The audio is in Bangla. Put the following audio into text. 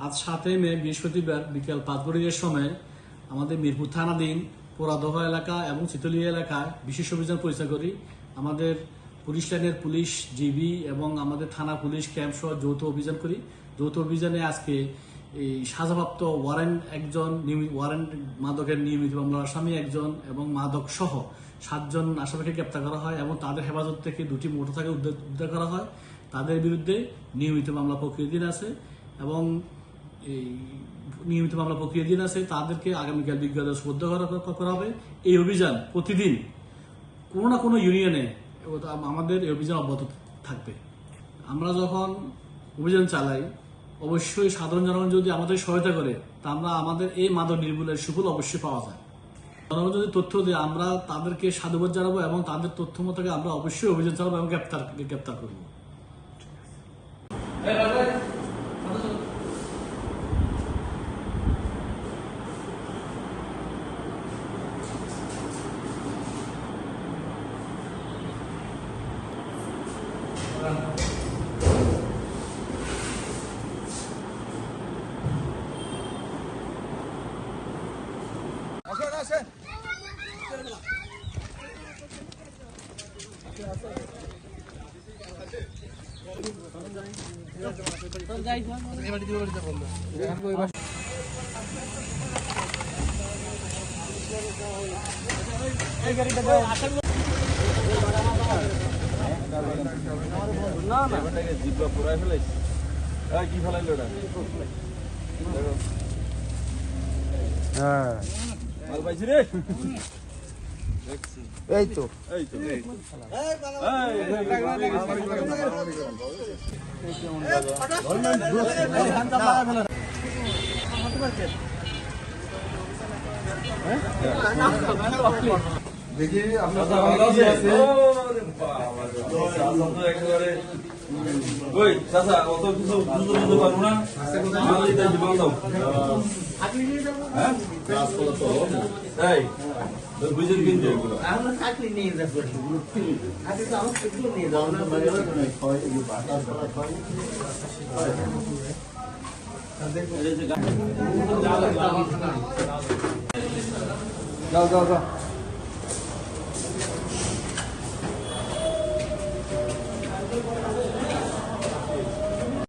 আজ 7 মে বৃহস্পতিবার বিকেল 5 ঘটিকার সময় আমাদের মিরপুর থানাধীন পোড়াদহ এলাকা এবং চিতলিয়া এলাকায় বিশেষ অভিযান পরিচালনা করি। আমাদের পুলিশ লাইনের পুলিশ, জিবি এবং আমাদের থানা পুলিশ ক্যাম্প সহ যৌথ অভিযান করি। যৌথ অভিযানে আজকে এই সাজাপ্রাপ্ত ওয়ারেন্ট মাদকের নিয়মিত মামলার আসামি একজন এবং মাদক সহ 7 জন আসামিকে গ্রেপ্তার করা হয় এবং তাদের হেফাজত থেকে 2টি মোটরসাইকেল উদ্ধার করা হয়। তাদের বিরুদ্ধে নিয়মিত মামলা প্রক্রিয়াধীন আছে এবং এই নিয়মিত মামলা প্রক্রিয়াধীন আছে। তাদেরকে আগামীকাল বিজ্ঞাপন শ্রদ্ধ করা হবে। এই অভিযান প্রতিদিন কোনো না কোনো ইউনিয়নে আমাদের এই অভিযান অব্যাহত থাকবে। আমরা যখন অভিযান চালাই অবশ্যই সাধারণ জনগণ যদি আমাদের সহায়তা করে তা আমরা আমাদের এই মাদক নির্মূলের সুফল অবশ্যই পাওয়া যায়। জনগণ যদি তথ্য দিয়ে আমরা তাদেরকে সাধুবাদ জানাবো এবং তাদের তথ্য মতো আমরা অবশ্যই অভিযান চালাবো এবং গ্রেপ্তার করবো। এই তো দেখি ওই চাচা অত কিছু বুঝতে পারবো না। তাই বুঝেন কিন্তু আমরা চাকরি নিয়ে যাবো আগে তো আমার চাকরি নিয়ে যাবো না যাও যাও যাও